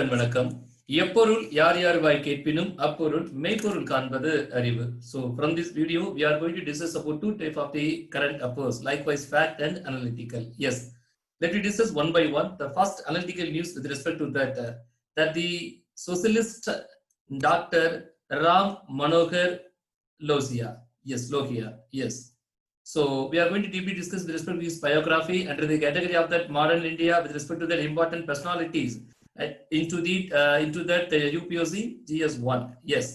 முதற்கண் வணக்கம். எப்பொருள் யார் யார் வாய் கேட்பினும் அப்பொருள் மெய்ப்பொருள் காண்பது அறிவு. So from this video we are going to discuss about two types of the current affairs, likewise fact and analytical. Yes, let me discuss one by one. The first analytical news with respect to that the socialist Dr. Ram Manohar Lohia. Yes. So we are going to deeply discuss with respect to his biography under the category of that modern India with respect to the important personalities into that UPOC GS1. Yes.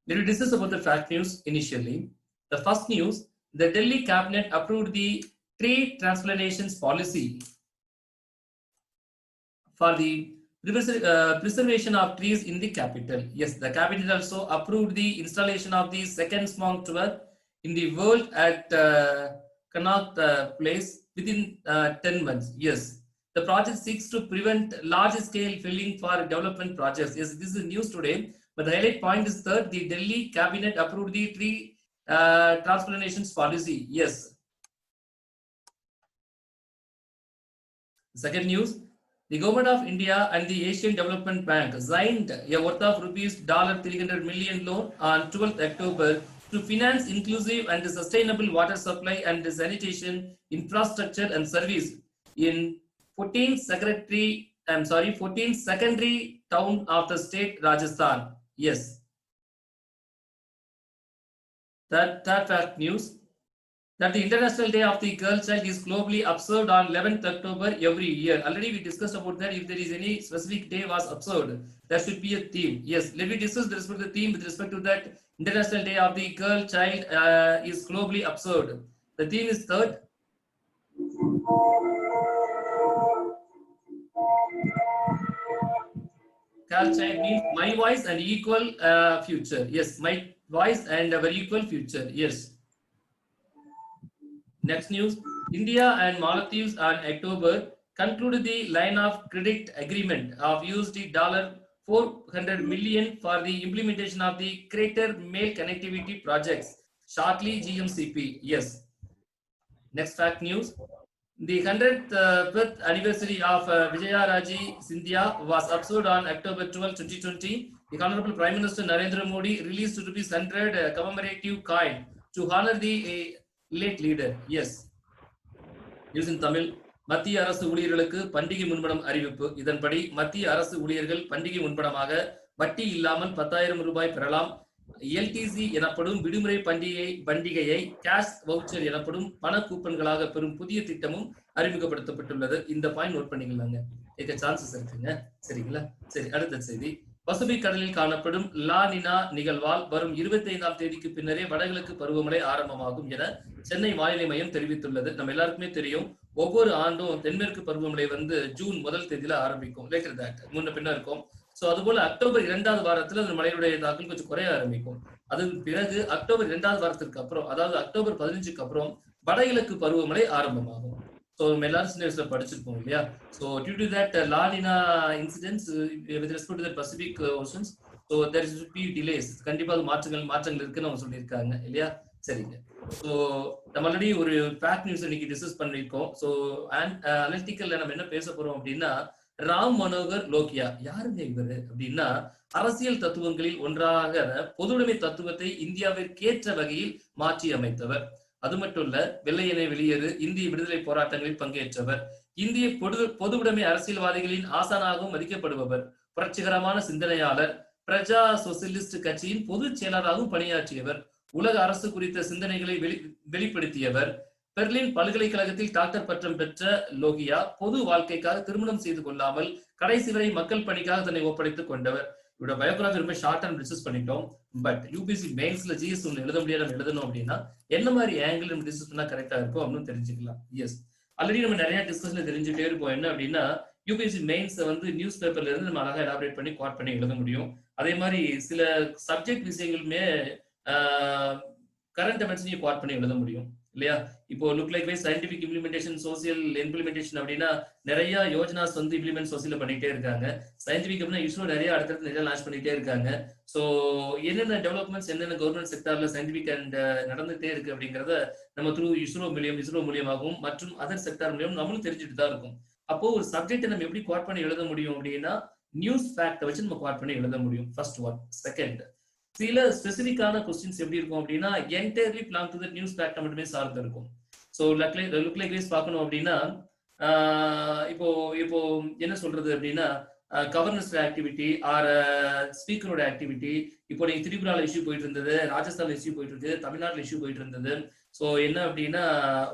Let me discuss about the fact news initially. The first news: the Delhi cabinet approved the tree transplantations policy for the preservation of trees in the capital. Yes, the cabinet also approved the installation of the second small tower in the world at Connaught Place within 10 months. Yes, the project seeks to prevent large-scale filling for development projects. Yes, this is news today, but the highlight point is that the Delhi cabinet approved the tree transplantations policy. Yes. Second news: the government of India and the Asian Development Bank signed a worth of rupees $300 million loan on 12th October to finance inclusive and sustainable water supply and sanitation infrastructure and service in 14 secondary town of the state Rajasthan. Yes. Third fact news: that the International Day of the Girl Child is globally observed on 11th October every year. Already we discussed about that. If there is any specific day was observed, there should be a theme. Yes, let me discuss with respect to the theme with respect to that International Day of the Girl Child is globally observed. The theme is third. Girl Child means my voice and equal future. Yes, my voice and our equal future. Yes. Next news: India and Maldives on October concluded the line of credit agreement of $400 million for the implementation of the Greater Mail Connectivity projects, shortly GMCP. Yes. Next fact news: the 105th anniversary of Vijayaraje Scindia was observed on October 12, 2020. The Honorable Prime Minister Narendra Modi released ₹100 commemorative coin to honor the late leader. Yes. News in Tamil. மத்திய அரசு ஊழியர்களுக்கு பண்டிகை முன்பணம் அறிவிப்பு. இதன்படி மத்திய அரசு ஊழியர்கள் பண்டிகை முன்பணமாக வட்டி இல்லாமல் 10,000 ரூபாய் பெறலாம். எல்டிசி எனப்படும் விடுமுறை பண்டிகையை கேஷ் வவுச்சர் எனப்படும் பண கூப்பன்களாக பெறும் புதிய திட்டமும் அறிமுகப்படுத்தப்பட்டுள்ளது. இந்த பாயிண்ட் நோட் பண்ணிக்கலாங்க. ஏக சான்சஸ் இருக்குங்க. சரிங்களா? சரி, அடுத்த செய்தி: பசிபிக் கடலில் காணப்படும் லா நினா நிகழ்வால் வரும் 25ஆம் தேதிக்கு பின்னரே வடகிழக்கு பருவமழை ஆரம்பமாகும் என சென்னை வானிலை மையம் தெரிவித்துள்ளது. நம்ம எல்லாருக்குமே தெரியும், ஒவ்வொரு ஆண்டும் தென்மேற்கு பருவமழை ஜூன் 1 தேதியில ஆரம்பிக்கும். லேட்டர் தட் முன்ன பின்ன இருக்கும். சோ அதுபோல அக்டோபர் 2வது வாரத்துல அந்த மழையுடைய தாக்கம் கொஞ்சம் குறைய ஆரம்பிக்கும். அதன் பிறகு அக்டோபர் 2வது வாரத்திற்கு அப்புறம், அதாவது அக்டோபர் 15க்கு அப்புறம் வடகிழக்கு பருவமழை ஆரம்பமாகும். So எல்லாரும் சின்ன வயசுல படிச்சிருப்போம் இல்லையா? So due to that La Nina incidents with respect to the Pacific oceans, so there should be delays. கண்டிப்பா மாற்றங்கள் இருக்குன்னு அவங்க சொல்லியிருக்காங்க இல்லையா? சரிங்க. ஸோ நம்ம ஆல்ரெடி ஒரு ஃபேக்ட் நியூஸ் இன்னைக்கு டிஸ்கஸ் பண்ணியிருக்கோம். ஸோ அனலிட்டிக்கல்ல நம்ம என்ன பேச போறோம் அப்படின்னா, ராம் மனோகர் லோகியா யாருங்க இவர் அப்படின்னா, அரசியல் தத்துவங்களில் ஒன்றாக பொதுவுடைமை தத்துவத்தை இந்தியாவிற்கேற்ற வகையில் மாற்றி அமைத்தவர். அது மட்டும் இல்ல, வெள்ளையனே வெளியேறு, இந்திய விடுதலை போராட்டங்களில் பங்கேற்றவர், இந்திய பொதுவுடைமை அரசியல்வாதிகளின் ஆசானாகவும் மதிக்கப்படுபவர், புரட்சிகரமான சிந்தனையாளர், பிரஜா சோசியலிஸ்ட் கட்சியின் பொதுச் செயலராகவும் பணியாற்றியவர், உலக அரசு குறித்த சிந்தனைகளை வெளிப்படுத்தியவர், பெர்லின் பல்கலைக்கழகத்தில் டாக்டர் பட்டம் பெற்ற லோகியா பொது வாழ்க்கைக்காக திருமணம் செய்து கொள்ளாமல் கடைசி வரை மக்கள் பணிக்காக தன்னை ஒப்படைத்துக் கொண்டவர். இவரோட பயோகிராஃபி ரொம்ப ஷார்ட் அண்ட் டிஸ்கஸ் பண்ணிட்டோம். பட் யூபிசி மெயின்ஸ்ல ஜிஎஸ் எழுத முடியாது, நம்ம எழுதணும் அப்படின்னா என்ன மாதிரி ஆங்கிள் நம்ம டிஸ்கஸ் பண்ணா கரெக்டா இருக்கும் அப்படின்னு தெரிஞ்சுக்கலாம். எஸ், ஆல்ரெடி நம்ம நிறைய டிஸ்கஷன்ல தெரிஞ்சுட்டே இருப்போம். என்ன அப்படின்னா, யூபிசி மெயின்ஸ் நியூஸ் பேப்பர்ல இருந்து நம்ம அழகா எலாபரேட் பண்ணி குவாட் பண்ணி எழுத முடியும். அதே மாதிரி சில சப்ஜெக்ட் விஷயங்களுமே கரண்ட் எவென்ட்ஸ் குவாட் பண்ணி எழுத முடியும் இல்லையா? இப்போ look like wise scientific implementation, social implementation அப்படின்னா நிறைய யோஜனாஸ் இம்ப்ளிமெண்ட் சோசியல் பண்ணிட்டே இருக்காங்க. சயின்டிபிக் அப்படின்னா இஸ்ரோ நிறைய அடுத்தடுத்து நிறைய லான்ச் பண்ணிட்டே இருக்காங்க. ஸோ என்னென்ன டெவலப்மெண்ட்ஸ் என்னென்ன கவர்மெண்ட் செக்டர்ல சயின்டிபிக் அண்ட் நடந்துட்டே இருக்கு அப்படிங்கிறத நம்ம த்ரூ இஸ்ரோ மூலியமாகவும் மற்றும் அதர் செக்டார் மூலியம் நம்மளும் தெரிஞ்சுட்டு தான் இருக்கும். அப்போ ஒரு சப்ஜெக்டை நம்ம எப்படி குவாட் பண்ணி எழுத முடியும் அப்படின்னா, நியூஸ் ஃபேக்டை வச்சு நம்ம குவாட் பண்ணி எழுத முடியும். First one. செகண்ட், சில ஸ்பெசிபிக்கான கொஸ்டின்ஸ் எப்படி இருக்கும் அப்படின்னா entirely belong to the news ஃபேக்டை மட்டுமே சார்ந்து இருக்கும். ஸோ லுக் லைக் வைஸ் பார்க்கணும் அப்படின்னா இப்போ இப்போ என்ன சொல்றது அப்படின்னா கவர்னர்ஸ் ஆக்டிவிட்டி ஆர் ஸ்பீக்கரோட ஆக்டிவிட்டி, இப்போ நீங்க திரிபுரால இஷ்யூ போயிட்டு இருந்தது, ராஜஸ்தான்ல இஷ்யூ போயிட்டு இருக்கு, தமிழ்நாட்டில் இஷ்யூ போயிட்டு இருந்தது. ஸோ என்ன அப்படின்னா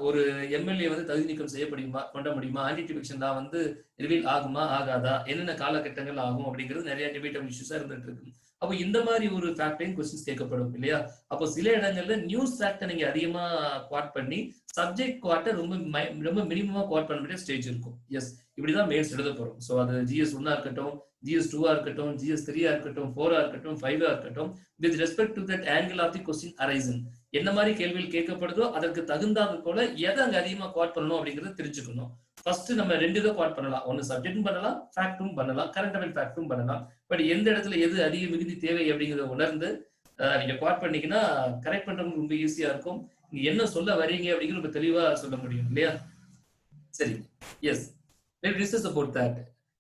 ஒரு எம்எல்ஏ வந்து தகுதி நீக்கம் செய்யப்படுமா பண்ண முடியுமா, ஆன்டி டிஃபெக்ஷன் தான் வந்து ரிவீல் ஆகுமா ஆகாதா, என்னென்ன காலகட்டங்கள் ஆகும் அப்படிங்கிறது நிறைய டிபேட்டபிள் இஷ்யூஸா இருந்துட்டு இருக்கு. அப்போ இந்த மாதிரி ஒரு ஃபேக்டையும் கொஸ்டின்ஸ் கேட்கப்படும் இல்லையா. அப்போ சில இடங்கள்ல நியூஸ் ஃபேக்டை நீங்க அதிகமா குவாட் பண்ணி சப்ஜெக்ட் குவாட்டை ரொம்ப மினிமமா குவாட் பண்ண வேண்டிய ஸ்டேஜ் இருக்கும். எஸ், இப்படிதான் மெயின்ஸ் எழுத போறோம். ஸோ அது GS 1 இருக்கட்டும், GS 2 இருக்கட்டும், GS 3 இருக்கட்டும், 4 இருக்கட்டும், 5 இருக்கட்டும், with respect to that angle of the question arisen, என்ன மாதிரி கேள்விகள் கேட்கப்படுதோ அதற்கு தகுந்தாது போல எதை அங்க அதிகமா குவாட் பண்ணணும் அப்படிங்கறத தெரிஞ்சுக்கணும். ஃபர்ஸ்ட் நம்ம ரெண்டு இதை குவாட் பண்ணலாம். ஒன்னு சப்ஜெக்டும் பண்ணலாம், ஃபேக்டும் பண்ணலாம், கரண்ட் அஃபேர் ஃபேக்டும் பண்ணலாம். பட் எந்த இடத்துல எது அதிக மிகுதி தேவை அப்படிங்கிறத உணர்ந்து நீங்க குவாட் பண்ணீங்கன்னா கரெக்ட் பண்றது ரொம்ப ஈஸியா இருக்கும். நீங்க என்ன சொல்ல வரீங்க அப்படிங்கிறது ரொம்ப தெளிவா சொல்ல முடியும் இல்லையா. சரி, S, let's discuss about that.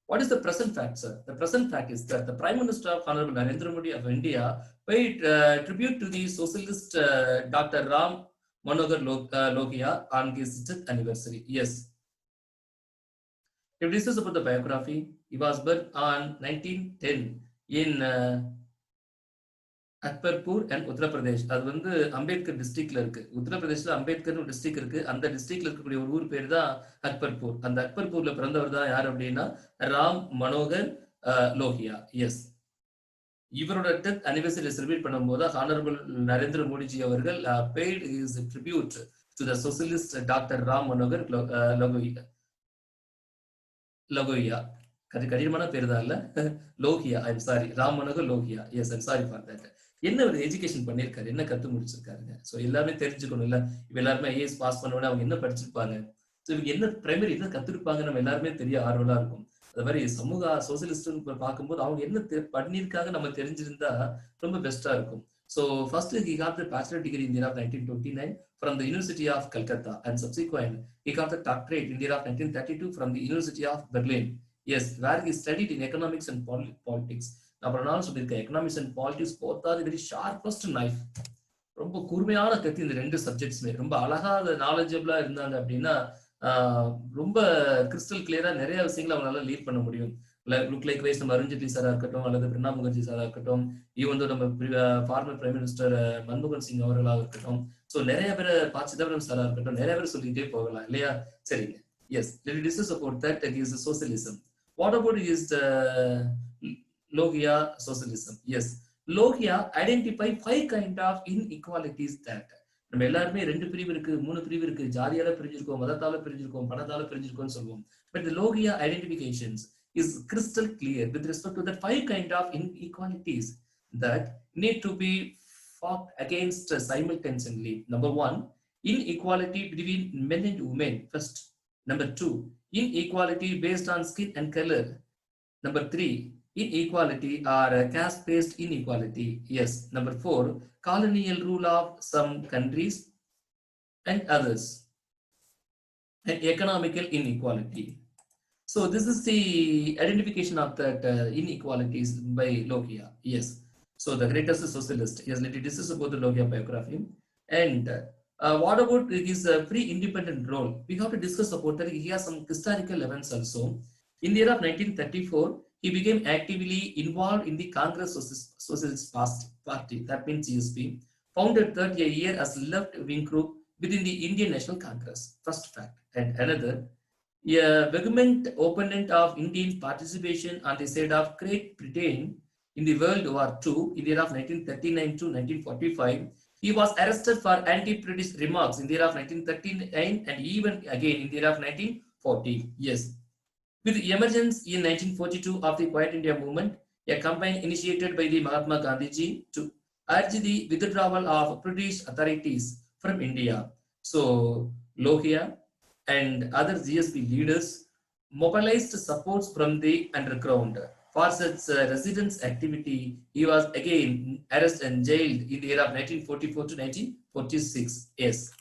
What is the present fact, sir? The present fact is that the Prime Minister of Honorable Narendra Modi of India paid tribute to the socialist Dr. Ram Manohar Lohia on his 10th anniversary. Yes. If this is about the biography, he was born on 1910 in Akbarpur and Uttar Pradesh. அது வந்து அம்பேத்கர் டிஸ்ட்ரிக்ட்ல இருக்கு. உத்தரப்பிரதேஷ்ல Ambedkar district இருக்கு. அந்த டிஸ்ட்ரிக்ட்ல இருக்கக்கூடிய ஒரு ஊர் பேர் தான் அக்பர்பூர். அந்த அக்பர்பூர்ல பிறந்தவர் தான் யார் அப்படின்னா ராம் மனோகர் லோஹியா. எஸ், இவரோட 10th anniversary செலிப்ரேட் பண்ணும்போது ஹானரபிள் நரேந்திர மோடிஜி அவர்கள் paid his tribute to the socialist doctor Ram Manohar Lohia. கடினமான பேர் தான் இல்ல, Lohia. I'm sorry, Ram Manohar Lohia. S, I'm sorry for that. என்ன ஒரு எஜுகேஷன் பண்ணிருக்காரு, என்ன கத்து முடிச்சிருக்காருங்க. ஸோ எல்லாருமே தெரிஞ்சுக்கணும் இல்ல. இப்ப எல்லாருமே ஐஏஎஸ் பாஸ் பண்ணோட அவங்க என்ன படிச்சிருப்பாங்க, ஸோ இவங்க என்ன பிரைமரி என்ன கத்துருப்பாங்க நம்ம எல்லாருமே தெரிய ஆர்வலா இருக்கும். அது மாதிரி சமூக சோசியலிஸ்ட் பார்க்கும்போது அவங்க என்ன பண்ணிருக்காங்க நம்ம தெரிஞ்சிருந்தா ரொம்ப பெஸ்டா இருக்கும். So first he got the bachelor degree in the year of 1929 from the University of Calcutta, and subsequent he got the doctorate in the year of 1932 from the University of Berlin. Yes, where he studied in economics and politics. அப்புறம் நான் சொல்லியிருக்கேன், economics and politics both are very sharpest knife. ரொம்ப கூர்மையான கத்தி இந்த ரெண்டு சப்ஜெக்ட்ஸ்மே. ரொம்ப அழகா நாலேஜபிளா இருந்தாங்க அப்படின்னா ரொம்ப கிறிஸ்டல் கிளியரா நிறைய விஷயங்களை அவங்களால லீட் பண்ண முடியும். லுக் லைக் வைஸ் நம்ம அருண் ஜேட்லி சாரா இருக்கட்டும், அல்லது பிரணாப் முகர்ஜி சாரா இருக்கட்டும், ஈவன் நம்ம ஃபார்மர் பிரைம் மினிஸ்டர் மன்மோகன் சிங் அவர்களாக இருக்கட்டும், ஸோ நிறைய பேர் சிதம்பரம் சாரா இருக்கட்டும், நிறைய பேர் சொல்லிட்டே போகலாம் இல்லையா. சரிங்க. Yes, this is about that. It is socialism. What about his Lohia socialism? Yes, Lohia identify 5 kind of inequalities that நம்ம எல்லாருமே 2 பிரிவு இருக்கு, 3 பிரிவு இருக்கு, ஜாதியால பிரிஞ்சிருக்கோம், மதத்தால பிரிஞ்சிருக்கோம், பணத்தால பிரிஞ்சிருக்கோம்னு சொல்லுவோம். But the Lohia identifications is crystal clear with respect to that 5 kind of inequalities that need to be fought against simultaneously. Number 1, inequality between men and women first. Number 2, inequality based on skin and color. Number 3, inequality or caste-based inequality. Yes. Number 4, colonial rule of some countries and others, and economical inequality. So this is the identification of that inequalities by Lohia. Yes. So the greatest socialist. Yes, this is about the Lohia biography. And what about his pre-independent role? We have to discuss about that. He has some historical events also. In the year of 1934, he became actively involved in the Congress Socialist Party, that means CSP, founded 30 a year as left-wing group within the Indian National Congress. First fact. And another, a vehement opponent of Indian participation on the side of Great Britain in the World War II in the year of 1939 to 1945. He was arrested for anti-British remarks in the year of 1939 and even again in the year of 1940. Yes. With the emergence in 1942 of the Quiet India movement, a campaign initiated by the Mahatma Gandhi to urge the withdrawal of British authorities from India. So Lohia and other GSP leaders mobilized supports from the underground. For such residence activity, he was again arrested and jailed in the year of 1944 to 1946. Yes.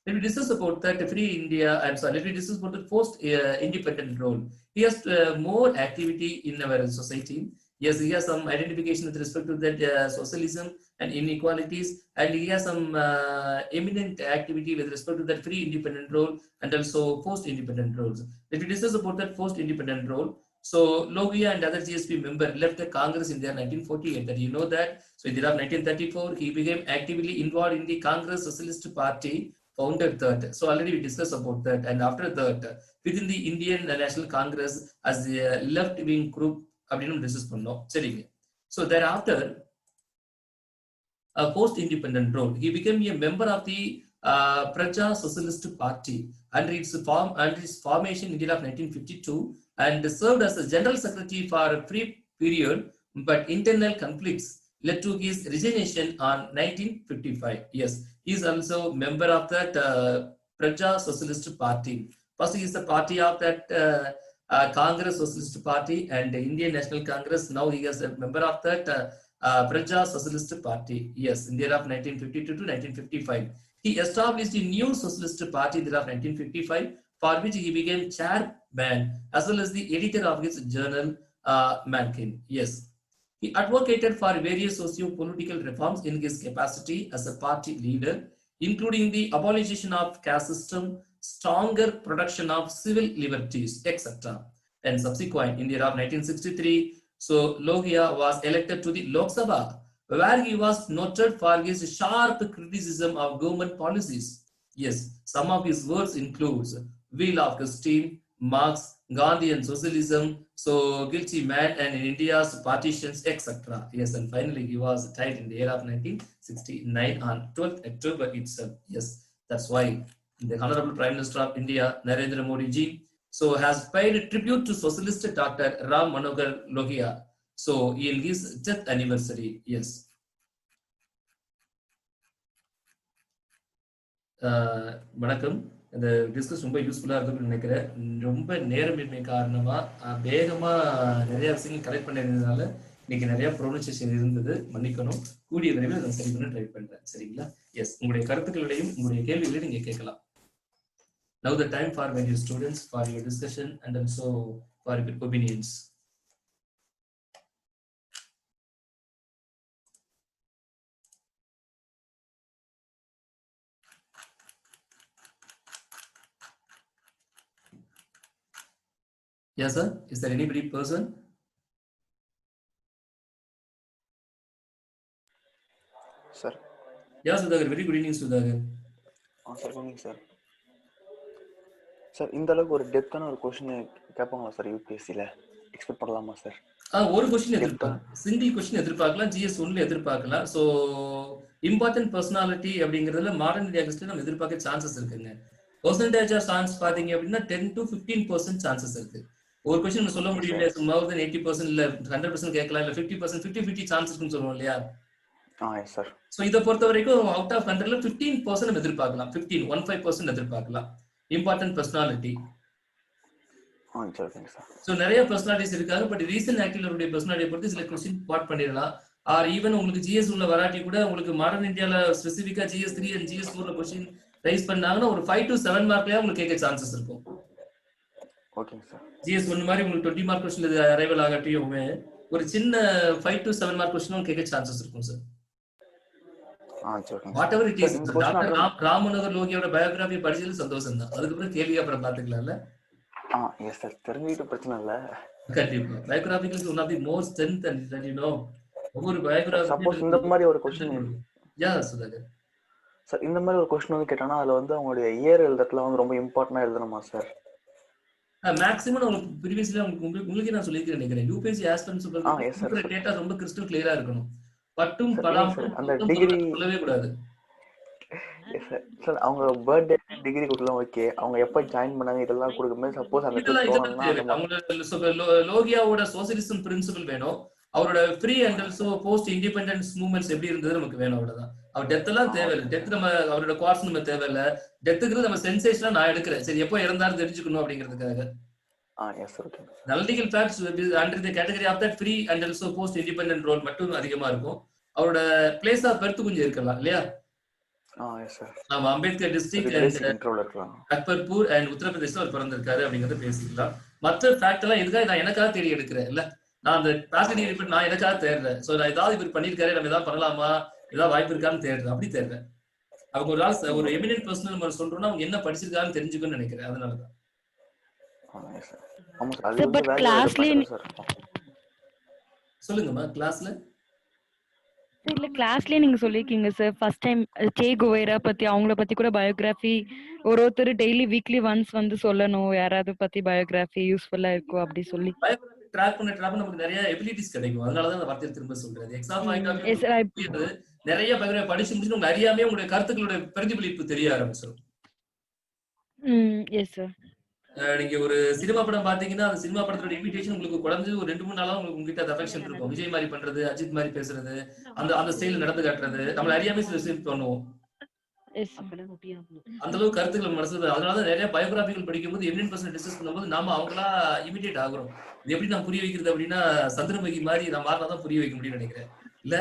Let me discuss about that free India. Let me discuss about the post independent role. He has more activity in our society. Yes, he has some identification with respect to that socialism and inequalities, and he has some eminent activity with respect to that free independent role and also post independent roles. Let me discuss about that post independent role. So Logia and other GSP member left the Congress in the year 1948. That you know that. So in the year of 1934, he became actively involved in the Congress Socialist Party, founded that. So already we discussed about that. And after that, within the Indian National Congress as the left-wing group, அப்படின்னு discuss பண்ணோம். சரிங்க. So thereafter, a post-independent role, he became a member of the Praja Socialist Party under its formation in the year of 1952 and served as a general secretary for a brief period, but internal conflicts led to his resignation on 1955. Yes, he is also member of that Praja Socialist Party. First, he is the party of that Congress Socialist Party and the Indian National Congress. Now he is a member of that Praja Socialist Party. Yes, in the year of 1952 to 1955. He established a new Socialist Party in the year of 1955, for which he became chairman as well as the editor of his journal, Mankin. Yes. He advocated for various socio-political reforms in his capacity as a party leader, including the abolition of caste system, stronger protection of civil liberties, etc. And subsequent, in the year of 1963, so Logia was elected to the Lok Sabha, where he was noted for his sharp criticism of government policies. Yes, some of his words includes Wheel of Steam, Marx, Gandhi and Socialism, so Guilty Man and in India's partitions, etc. Yes, and finally he was died in the year of 1969 on 12th October itself. Yes, that's why the Honorable Prime Minister of India, Narendra Modi ji, so has paid tribute to socialist Dr. Ram Manohar Lohiya. So in his death anniversary, yes. வணக்கம். இந்த discuss ரொம்ப யூஸ்ஃபுல்லாக இருக்குன்னு நினைக்கிறேன். ரொம்ப நேரமின்மை காரணமாக வேகமாக நிறைய விஷயங்கள் கலெக்ட் பண்ணியிருந்ததுனால இன்னைக்கு நிறைய ப்ரொனன்சியேஷன் இருந்தது, மன்னிக்கணும். கூடிய விரைவில் அதை சரி பண்ண ட்ரை பண்ணுறேன். சரிங்களா? எஸ், உங்களுடைய கருத்துக்களையும் உங்களுடைய கேள்விகளையும் நீங்கள் கேட்கலாம். Now the time for my dear students for your discussion and also for your opinions. Yes, sir. Is there anybody person? Sir. Yeah, Sudhakar. Very good evening, Sudhakar. Sir, good evening, sir. Sir இந்த அளவுக்கு ஒரு டெப்தான ஒரு question கேட்பாங்களா sir யூபிஎஸ்சில? Expect பண்ணலாமா sir? ஒரு question எதிர்பார்க்கலாம், single question எதிர்பார்க்கலாம், GS 1ல எதிர்பார்க்கலாம். சோ இம்பார்ட்டன்ட் பர்சனாலிட்டி அப்படிங்கிறதுல மாடர்ன் இந்தியா ஹிஸ்டரி நம்ம எதிர்பார்க்க சான்சஸ் இருக்குங்க. பெர்சன்டேஜ் ஆஃப் சான்ஸ் பாத்தீங்க அப்படின்னா 10 to 15% சான்சஸ் இருக்கு. ஒரு क्वेश्चन நம்ம சொல்ல முடியல, மோர் தென் 80% இல்ல 100% கேட்கலாம், இல்ல 50% 50-50 சான்ஸ் இருக்குன்னு சொல்லுவோம் இல்லையா? Yes sir. சோ இத பொறுத்த வரைக்கும் அவுட் ஆஃப் 100ல 15% நம்ம எதிர்பார்க்கலாம், 15% எதிர்பார்க்கலாம். Important personality. சோ நிறைய பர்சனாலிட்டிஸ் இருக்காங்க, பட் ரீசன்ட் ஆக்டிவிட்டியோட பர்சனாலிட்டியை பொறுத்து சில क्वेश्चन பாட் பண்ணிடலாம். ஆர் ஈவன் உங்களுக்கு ஜிஎஸ் உள்ள வராட்டி கூட உங்களுக்கு மாடர்ன் இந்தியால ஸ்பெசிஃபிக்கா GS 3 and GS 4ல क्वेश्चन ரைஸ் பண்ணாங்கன்னா ஒரு 5 to 7 மார்க்லயே உங்களுக்கு கேட்க சான்சஸ் இருக்கும். ஓகேங்க சார். GS 1 மாதிரி உங்களுக்கு 20 மார்க் क्वेश्चन அரைவல் ஆகட்டியுமே ஒரு சின்ன 5 to 7 மார்க் क्वेश्चन கேட்க சான்சஸ் இருக்கும் sir. whatever it is. Doctor Ram Manohar லோகியோட பயோகிராஃபி படிச்சது சந்தோஷம் தான். அதுக்கப்புறம் கேள்வி அப்புறம் பாத்துக்கலாம்ல. எஸ் சார், தெரிஞ்சிட்டு பிரச்சனை இல்ல. கண்டிப்பா biography is one of the most strength and you know ஒவ்வொரு பயோகிராஃபி சப்போஸ் இந்த மாதிரி ஒரு क्वेश्चन யா சுதாகர் சார், இந்த மாதிரி ஒரு क्वेश्चन வந்து கேட்டானா அதுல வந்து அவங்களுடைய இயர் எழுதுறதுல வந்து ரொம்ப இம்பார்ட்டன்ட்டா எழுதணுமா சார்? மேக்ஸிமம் உங்களுக்கு ப்ரீவியஸ்ல உங்களுக்கு நான் சொல்லிக்கிறேன் நினைக்கிறேன். யூபிஎஸ்சி ஆஸ்பிரன்ட் சொல்றது டேட்டா ரொம்ப கிறிஸ்டல் கிளியரா இருக்கணும். பட்டும் படாம அந்த டிகிரி சொல்லவே கூடாது. சார் அவங்க பர்த்டே டிகிரி கொடுக்கலாம், ஓகே. அவங்க எப்ப ஜாயின் பண்ணாங்க இதெல்லாம் கொடுக்கும்போது சப்போஸ் அந்த லோகியாவோட சோசியலிசம் பிரின்சிபல் வேணும். அவரோட free and also post independence movements எப்படி இருந்தது நமக்கு வேணும், அவ்வளவுதான். அவர் டெத் எல்லாம் தேவையில்லை. டெத் நம்ம அவரோட குவார்ட்ஸ் நம்ம தேவையில்லை. டெத்துக்கு நம்ம சென்சேஷனா நான் எடுக்கிறேன், சரி எப்போ இறந்தாலும் தெரிஞ்சுக்கணும் அப்படிங்கிறதுக்காக. Analytical facts under the category of that free and also post independent role மட்டும் அதிகமா இருக்கும். அவரோட பிளேஸ் ஆஃப் பர்த் கொஞ்சம் இருக்கலாம் இல்லையா? Yes sir. நம்ம அம்பேத்கர் டிஸ்ட்ரிக்ட் அது அண்ட் பேசிக் இன்ட்ரோல இருக்கலாம். அக்பர்பூர் அண்ட் உத்தரப்பிரதேசல அவர் பிறந்திருக்காரு அப்படிங்கறத பேசிக்கலாம். மற்ற ஃபேக்ட் எல்லாம் எதுக்காக நான் எனக்காக தேடி எடுக்கிறேன் இல்ல, நான் அந்த பேசிட்டி ரிப்போர்ட் நான் எனக்காக தேடுறேன். சோ நான் ஏதாவது இவர் பண்ணிருக்காரு, நம்ம ஏதாவது பண்ணலாமா, ஏதாவது வாய்ப்பு இருக்கான்னு தேடுறேன், அப்படி தேடுறேன். அவங்க ஒரு ஆள் ஒரு எமினன்ட் பர்சன் நம்ம சொல்றோம்னா அவங்க என்ன படிச்சிருக்கான்னு தெரிஞ்சுக்கணும்னு நினைக்கிறேன். அதனாலதான். Yes sir. ஆமா சார். அது Sir, வந்து but value classly add sir. சொல்லுங்கம்மா. கிளாஸ்ல இல்ல கிளாஸ்லயே நீங்க சொல்லிருக்கீங்க sir first time Che Guevara பத்தி அவங்கள பத்தி கூட பயோகிராஃபி ஒருத்தர் டெய்லி வீக்லி ஒன்ஸ் வந்து சொல்லணும் யாராவது பத்தி பயோகிராஃபி யூஸ்ஃபுல்லா இருக்கும் அப்படி சொல்லி பயோகிராஃபி ட்ராக் பண்ண நமக்கு நிறைய எபிலிட்டிஸ் கிடைக்கும். அதனாலதான் அந்த வார்த்தையை திரும்ப சொல்றேன். Exam point of Yes, sir, view நிறைய பயோகிராஃபி படிச்சு முடிச்சு உங்க அறியாமே உங்களுடைய கருத்துக்களுடைய பிரதிபலிப்பு தெரிய ஆரம்பிச்சிடும். Yes sir. நீங்க ஒரு சினிமா படம் பாத்தீங்கன்னா அந்த சினிமா படத்தோட இன்விடேஷன் உங்களுக்கு குறைஞ்சு ஒரு 2-3 நாளா உங்களுக்கு உங்ககிட்ட அந்த அஃபெக்ஷன் இருக்கும். விஜய் மாதிரி பண்றது, அஜித் மாதிரி பேசுறது, அந்த ஸ்டைல நடந்து காட்டுறது, நம்மள அறியாமே சில பண்ணுவோம். அந்த அளவுக்கு கருத்துக்கள் மனசுல. அதனாலதான் நிறைய பயோகிராபிகள் படிக்கும்போது எமினன்ட் பர்சன் டிஸ்கஸ் பண்ணும்போது நாம அவங்களா இமிடியேட் ஆகுறோம். இது எப்படி நான் புரிய வைக்கிறது அப்படின்னா சந்திரமுகி மாதிரி நான் மாறினாதான் புரிய வைக்க முடியும்னு நினைக்கிறேன். இல்ல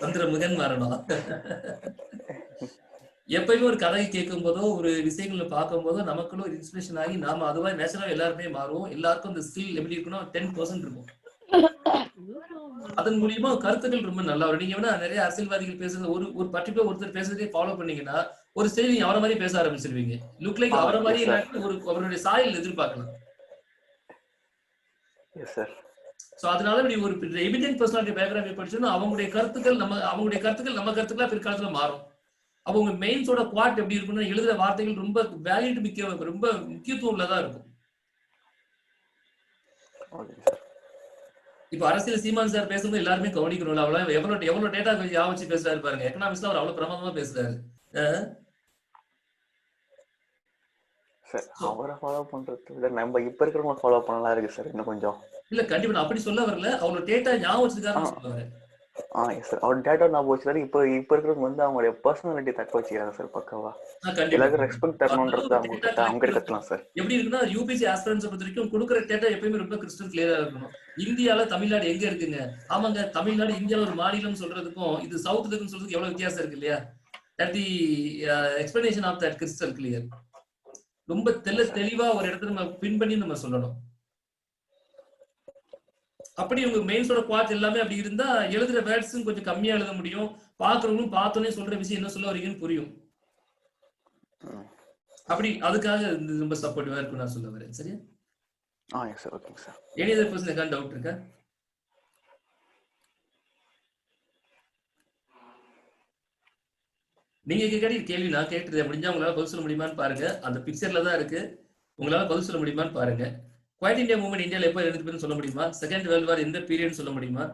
சந்திரமுகன் மாறணும். எப்பயுமே ஒரு கதையை கேட்கும் போதோ ஒரு விஷயங்களை பார்க்கும் போதோ நமக்குள்ள ஒரு இன்ஸ்பிரேஷன் ஆகி நாம அதுவா நேச்சுரலா எல்லாருமே மாறுவோம். எல்லாருக்கும் அந்த ஸ்கில் எப்படி இருக்குன்னா 10% இருக்கும். அதன் மூலியமா கருத்துக்கள் ரொம்ப நல்லா வரும். நீங்க வேணா நிறைய அரசியல்வாதிகள் பேசுறது ஒரு பர்டிகுலர் ஒருத்தர் பேசுறதே ஃபாலோ பண்ணீங்கன்னா ஒரு ஸ்டேஜ் நீங்க அவரை மாதிரி பேச ஆரம்பிச்சிருவீங்க. லுக் லைக் அவரை மாதிரி ஒரு அவருடைய சாயல் எதிர்பார்க்கலாம். சோ அதனால இப்படி ஒரு எமினன்ட் பர்சனாலிட்டி பயோகிராஃபி படிச்சோம்னா அவங்களுடைய கருத்துக்கள் நம்ம கருத்துக்களா பிற்காலத்துல மாறும். அப்போ உங்க மெயின்ஸோட குவாட் எப்படி இருக்குன்னா எழுதுற வார்த்தைகள் ரொம்ப வேல்யூ மிக்க ரொம்ப முக்கியத்துவம் உள்ளதா இருக்கும். இப்ப அரசியல் சீமான் சார் பேசும்போது எல்லாருமே கவனிக்கணும். அவ்வளவு எவ்வளவு டேட்டா வச்சு பேசுறாரு பாருங்க. எக்கனாமிக்ஸ்ல அவர் அவ்வளவு பிரமாதமா பேசுறாரு. சார் அவரை ஃபாலோ பண்றது விட நம்ம இப்ப இருக்கிறவங்க ஃபாலோ பண்ணலாம் இருக்கு சார் இன்னும் கொஞ்சம். இல்ல கண்டிப்பா நான் அப்படி சொல்ல வரல. அவ்வளவு டேட்டா ஞாபகம் வச்சிருக்காருன்னு சொல்லுவாரு. சார் அவர் டேட்டா நான் போச்சுனாரு. இப்ப இருக்கிறவங்க வந்து அவங்களுடைய பர்சனாலிட்டி தக்க வச்சுக்கிறாங்க சார் பக்காவா. எல்லாருக்கும் ரெஸ்பெக்ட் தரணும்ன்றது அவங்க கத்துக்கலாம் சார். எப்படி இருக்குன்னா யூபிசி ஆஸ்பிரன்ஸ் பொறுத்த வரைக்கும் கொடுக்குற டேட்டா எப்பயுமே ரொம்ப கிறிஸ்டல் கிளியரா இருக்கணும். இந்தியால தமிழ்நாடு எங்க இருக்குங்க? ஆமாங்க, தமிழ்நாடு இந்தியால ஒரு மாநிலம் சொல்றதுக்கும் இது சவுத் இருக்குன்னு சொல்றதுக்கு எவ்வளவு வித்தியாசம் இருக்கு இல்லையா? That the explanation of that crystal clear. ரொம்ப தெளிவா ஒரு இடத்துல நம்ம பின் பண்ணி நம்ம சொல்லணும். அப்படி உங்க மெயின்ஸோட குவாட் எல்லாமே அப்படி இருந்தா எழுதுற வேர்ட்ஸும் கொஞ்சம் கம்மியா எழுத முடியும். பாக்குறவங்களும் பார்த்தோன்னே சொல்ற விஷயம் என்ன சொல்ல வரீங்கன்னு புரியும். அப்படி அதுக்காக ரொம்ப சப்போர்ட்டிவா இருக்கும் நான் சொல்ல வரேன். சரியா? Sir okay sir. Any other person ஏதாவது டவுட் இருக்கா? நீங்க கேட்கற கேள்வி நான் கேட்டது முடிஞ்சா உங்களால பதில் சொல்ல முடியுமான்னு பாருங்க. அந்த பிக்சர்ல தான் இருக்கு. உங்களால பதில் சொல்ல முடியுமான்னு பாருங்க. குவைட் இந்தியா மூவ்மெண்ட் இந்தியால எப்போ எழுந்துச்சுன்னு சொல்ல முடியுமா? செகண்ட் வேர்ல்ட் வார் எந்த பீரியட் சொல்ல முடியுமா?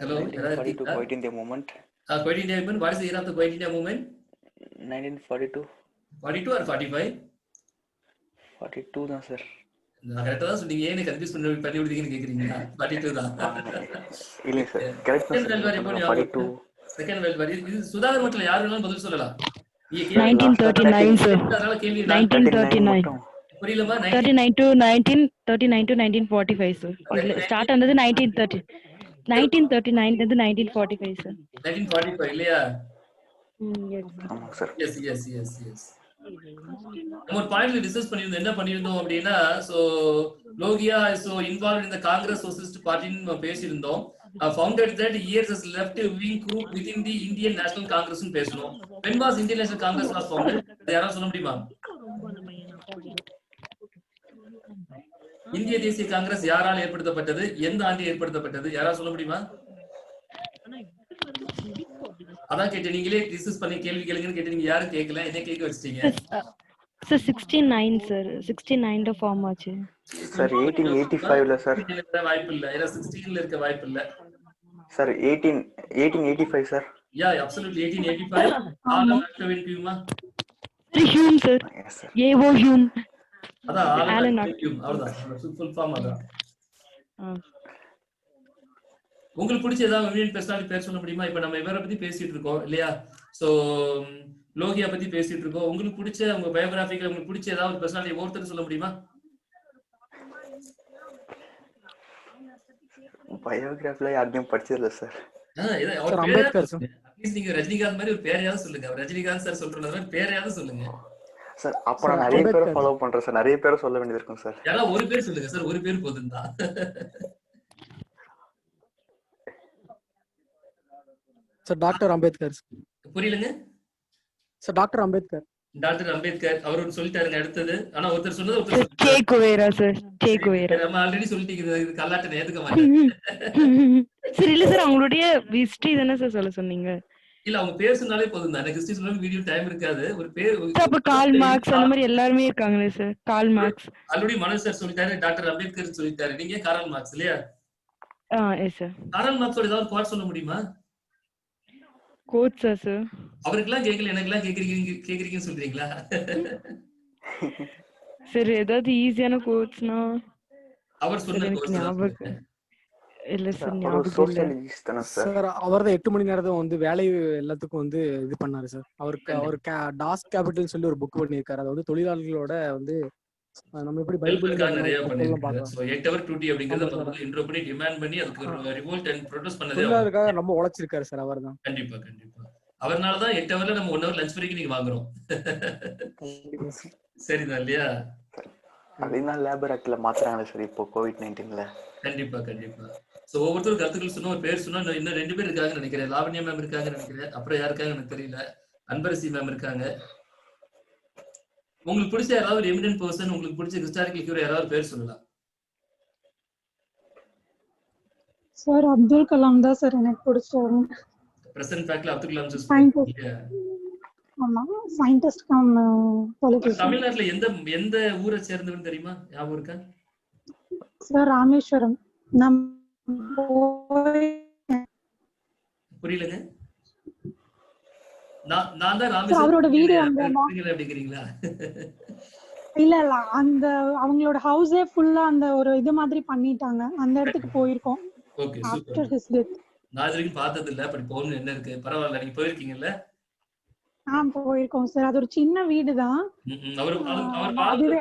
Hello, 1942 Kuwait India movement. Kuwait India movement. What is the year of the Kuwait India movement? 1942. 42 or 45? 42 தான் சார். நான் கரெக்ட்டா தான் சொன்னீங்க. ஏன் கன்ஃபியூஸ் பண்ணி விடுறீங்கன்னு கேக்குறீங்களா? 42 தான். இல்ல சார். கரெக்ட் தான் சார். 42. செகண்ட் வேர்ல்ட் வார் இது சுதாகர் மட்டும் யார் வேணாலும் பதில் சொல்லலாம். 1939 சார். அதனால கேள்வி 1939. புரியலமா? 39 to 1945 சார். இல்ல ஸ்டார்ட் ஆனது 1939 இருந்து 1945 சார். 1945 இல்லையா? ஆமா சார். எஸ். நம்ம ஒரு பாயிண்ட்ல டிஸ்கஸ் பண்ணிருந்தோம். என்ன பண்ணிருந்தோம் அப்படின்னா so Lohia so involve in the Congress socialist பார்ட்டின்னு நம்ம பேசியிருந்தோம். Founded that years as left wing group within the Indian National Congress னு பேசணும். When was Indian National Congress was founded? யாராவது சொல்ல முடியுமா? இந்திய தேசிய காங்கிரஸ் யாரால் ஏற்படுத்தப்பட்டது? எந்த ஆண்டு ஏற்படுத்தப்பட்டது? யாராவது சொல்ல முடியுமா? அதான் கேட்டேன். நீங்களே டிஸ்கஸ் பண்ணி கேள்வி கேளுங்கன்னு கேட்டு நீங்க யாரும் கேட்கல. என்ன கேட்க வச்சிட்டீங்க? Sir 69 sir. 69 ல ஃபார்ம் ஆச்சு. சார் 1885 ல சார். வாய்ப்பு இல்ல. ஏன்னா 16 ல இருக்க வாய்ப்பு இல்ல. Sir 1885 sir. Yeah, absolutely 1885. Allan Octavian கியூமா? Hume sir. A O. Hume Allan Hume. அவ்வளவுதான். ஃபுல் ஃபார்ம் அதான். உங்களுக்கு பிடிச்ச ஏதாவது யூனியன் பர்சனாலிட்டி பேர் சொல்ல முடியுமா? இப்ப நம்ம இவரை பத்தி பேசிட்டு இருக்கோம் இல்லையா? சோ லோகியா பத்தி பேசிட்டு இருக்கோம். உங்களுக்கு பிடிச்ச உங்க பயோகிராபிகள் உங்களுக்கு பிடிச்ச ஏதாவது பர்சனாலிட்டி ஒருத்தர் சொல்ல முடியுமா? பயோகிராஃபில யாரையும் படிச்சதில்ல சார். அவர் சார் பேரையாவது அம்பேத்கர் சார். சொல்லுங்க. அட்லீஸ்ட் நீங்க ரஜினிகாந்த் மாதிரி ஒரு பேரையாவது சொல்லுங்க. அவர் ரஜினிகாந்த் சார் சொல்ற மாதிரி பேரையாவது சொல்லுங்க. சார் அப்ப சார் நான் நிறைய பேரை அம்பேத்கர். ஃபாலோ பண்றேன் சார். நிறைய பேரை சொல்ல வேண்டியது இருக்கும் சார். யாராவது ஒரு பேர் சொல்லுங்க சார். ஒரு பேர் போதும் தான். Sir doctor Ambedkar sir. புரியலங்க. Sir doctor Ambedkar. Doctor Ambedkar அவர் ஒன்று சொல்லிட்டாருங்க. அடுத்தது ஆனா ஒருத்தர் சொன்னது சார் ஒருத்தர் Che Guevara sir. Che Guevara. நம்ம ஆல்ரெடி சொல்லிட்டீங்க. இது கல்லாட்ட நேத்துக்க மாட்டேன். சார் இல்ல சார் அவங்களுடைய ஹிஸ்டரி தானே சார் சொல்ல சொன்னீங்க. இல்ல அவங்க பேர் சொன்னாலே போதும் தான். எனக்கு ஹிஸ்டரி சொன்னாலும் வீடியோ டைம் இருக்காது. ஒரு பேர் சார் அப்ப கால் மார்க்ஸ் அந்த மாதிரி எல்லாருமே இருக்காங்களே sir. Karl Marx. Already Manoj sir சொல்லிட்டாரு. டாக்டர் அம்பேத்கர் சொல்லிட்டாரு. நீங்க காரல் மார்க்ஸ் இல்லையா? Yes sir. காரல் மார்க்ஸோட ஏதாவது பாட் சொல்ல முடியுமா? கோட்ஸா சார்? அவருக்கெல்லாம் கேட்கல, எனக்கெல்லாம் கேக்குறீங்கன்னு சொல்றீங்களா? சார் ஏதாவது ஈஸியான கோட்ஸ்னா அவர் சொன்ன எனக்கு கோர்ஸ் ஞாபகம் இல்ல சார். அவர் ஞாபகம் இல்ல சோசியலிஸ்ட் தானே சார். சார் அவர் தான் 8 மணி நேரத்தும் வந்து வேலை எல்லாத்துக்கும் வந்து இது பண்ணாரு சார். அவர் டாஸ் கேபிட்டல் சொல்லி ஒரு புக் பண்ணியிருக்காரு. அது வந்து தொழிலாளர்களோட வந்து நம்ம எப்படி பைபிள் நிறைய பண்ணிருக்காங்க. பார்க்கலாம். சோ 8 hour duty அப்படிங்கறத நம்ம இன்ட்ரோ பண்ணி டிமாண்ட் பண்ணி அதுக்கு ஒரு ரிவோல்ட் அண்ட் ப்ரொடெஸ்ட் பண்ணதே தொழிலாளர்களுக்காக ரொம்ப உழைச்சிருக்காரு சார் அவர் தான். கண்டிப்பா கண்டிப்பா. அவர்னால தான் 8 hourல நம்ம 1 hour லஞ்ச் பிரேக் நீங்க வாங்குறோம். சரிதான் இல்லையா? அதனால லேபர் ஆக்ட்ல மாத்துறாங்க சார் இப்போ COVID-19ல. கண்டிப்பா கண்டிப்பா. சோ ஒவ்வொருத்தரும் கருத்துக்கள் சொன்னா ஒரு பேர் சொன்னா இன்னும் 2 பேர் இருக்காங்கன்னு நினைக்கிறேன். லாவண்யா மேம் இருக்காங்கன்னு நினைக்கிறேன். அப்புறம் யாருக்காங்க எனக்கு தெரியல. அன்பரசி மேம் இருக்காங்க. உங்களுக்கு பிடிச்ச யாராவது ஒரு எமினன்ட் பர்சன், உங்களுக்கு பிடிச்ச ஹிஸ்டாரிக்கல் ஹீரோ யாராவது பேர் சொல்லலாம். சார் அப்துல் கலாம் தான் சார் எனக்கு பிடிச்சவங்க. பிரசன்ட் ஃபேக்ட்ல அப்துல் கலாம் சூஸ் Scientist. பண்ணியா? ஆமா சயின்டிஸ்ட் கம் பொலிட்டிஷியன். தமிழ்நாட்டுல எந்த ஊரை சேர்ந்தவன்னு தெரியுமா? ஞாபகம் இருக்கா? சார் ராமேஸ்வரம். புரியலங்க. நான் தான் ராமேஸ்வரம். அவரோட வீடு அந்த அப்படிங்கிறீங்களா? இல்ல அந்த அவங்களோட ஹவுஸே ஃபுல்லா அந்த ஒரு இது மாதிரி பண்ணிட்டாங்க. அந்த இடத்துக்கு போயிருக்கோம். Okay after super. His death. நான் இது வரைக்கும் பார்த்தது இல்ல. அப்படி போகணும் என்ன இருக்கு? பரவாயில்ல. நீங்க போயிருக்கீங்கல்ல? போயிருக்கோம் சார். அது ஒரு சின்ன வீடு தான். அவர் வாழ்ந்த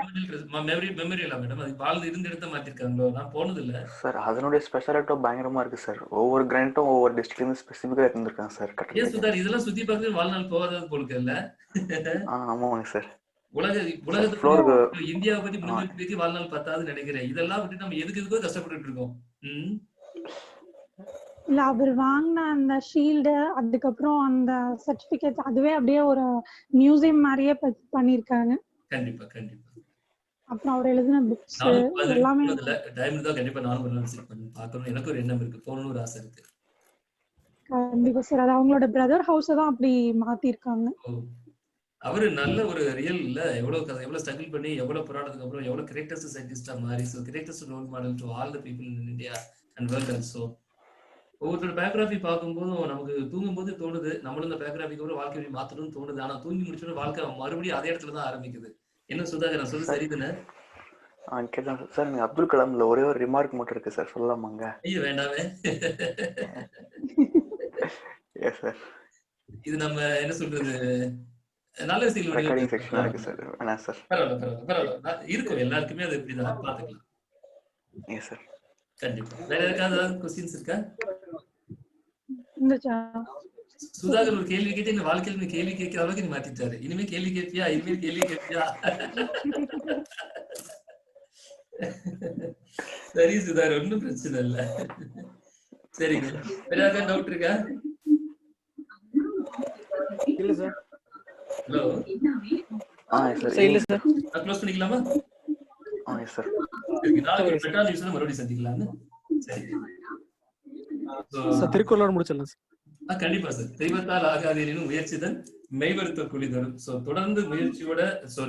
மெமரியலா மேடம்? அது வாழ்ந்து இருந்த இடத்த மாத்திருக்காங்களோ? நான் போனது இல்ல சார். அதனுடைய ஸ்பெஷாலிட்டி பயங்கரமா இருக்கு சார். ஒவ்வொரு கிராண்டும் ஒவ்வொரு டிஸ்ட்ரிக்ட்ல இருந்து ஸ்பெசிஃபிக்கா இருந்திருக்காங்க சார். ஏன் சுதார் இதெல்லாம் சுத்தி பார்த்து வாழ்நாள் போகாதது போலுக்கு இல்ல? ஆமாங்க சார். உலகத்துல இந்தியாவை பத்தி முன்னுக்கு பேசி வாழ்நாள் பத்தாதுன்னு நினைக்கிறேன். இதெல்லாம் விட்டு நம்ம எதுக்கோ கஷ்டப்பட்டு இருக்கோம். இல்ல அவர் வாங்கின அந்த ஷீல்டு அதுக்கப்புறம் அந்த சர்டிபிகேட் அதுவே அப்படியே ஒரு மியூசியம் மாதிரியே பண்ணிருக்காங்க. கண்டிப்பா கண்டிப்பா. அப்புறம் அவர் எழுதின புக்ஸ் எல்லாமே டைம் இருந்தா கண்டிப்பா நானும் ஒரு நாள் விசிட் பண்ணி பார்க்கணும். எனக்கு ஒரு எண்ணம் இருக்கு. போகணும்னு ஒரு ஆசை இருக்கு. கண்டிப்பா சார். அது அவங்களோட பிரதர் ஹவுஸ தான் அப்படி மாத்திருக்காங்க. அவரு நல்ல ஒரு ரியல் இல்ல. எவ்வளவு ஸ்ட்ரகிள் பண்ணி எவ்வளவு போராட்டத்துக்கு அப்புறம் எவ்வளவு கிரேட்டஸ்ட் சயின்டிஸ்டா மாறி greatest role model to all the people in India and world also. ஒவ்வொருத்தரோட பயோகிராஃபி பார்க்கும்போதும் நமக்கு தூங்கும் போது தோணுது நம்மளும் இந்த பயோகிராஃபிக்கு அப்புறம் வாழ்க்கை மாத்தணும்னு தோணுது. ஆனா தூங்கி முடிச்சோட வாழ்க்கை மறுபடியும் அதே இடத்துல தான் ஆரம்பிக்குது. என்ன சுதாகர் நான் சொல்லி சரிதானே? கேட்டேன் சார். எனக்கு அப்துல் கலாம்ல ஒரே ஒரு ரிமார்க் மட்டும் இருக்கு சார். சொல்லலாமாங்க? ஐயோ வேண்டாமே. Yes sir. இது நம்ம என்ன சொல்றது நல்ல ரெக்கார்டிங் செக்ஷன் இருக்கு சார். வேணா சார். பரவாயில்ல இருக்கும். எல்லாருக்குமே அது இப்படிதான் பாத்துக்கலாம். Yes sir. கண்டிப்பா. வேற ஏதாவது क्वेश्चंस இருக்கா? சுதாகர் ஒரு கேள்வி கேட்டு எங்க வாழ்க்கையில கேள்வி கேட்கிற அளவுக்கு நீ மாத்திட்டாரு. இனிமே கேள்வி கேட்பியா? சரி சுதாகர் ஒன்னும் பிரச்சனை இல்ல. சரிங்க. வேற ஏதாவது டவுட் இருக்கா? இல்ல சார். ஹலோ. சார் இல்ல சார். நான் க்ளோஸ் பண்ணிக்கலாமா? Yes sir. நாளைக்கு ஒரு பெட்டா நியூஸ்ல மறுபடியும் சந்திக்கலாம்னு. சரி. சார் திருக்குறளோட முடிச்சிடலாம் சார். கண்டிப்பா சார். தெய்வத்தால் ஆகாதேனும் முயற்சிதான் மெய்வருத்த கூலி தரும். தொடர்ந்து முயற்சியோட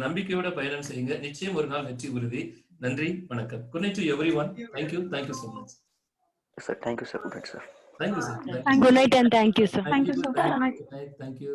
நம்பிக்கையோட பயணம் செய்யுங்க. நிச்சயம் ஒரு நாள் வெற்றி உறுதி. நன்றி, வணக்கம். Good night to everyone. Thank you so much. Sir, thank you sir. Good night sir. Thank you sir. Good night and thank you sir. Thank you so much. Thank you.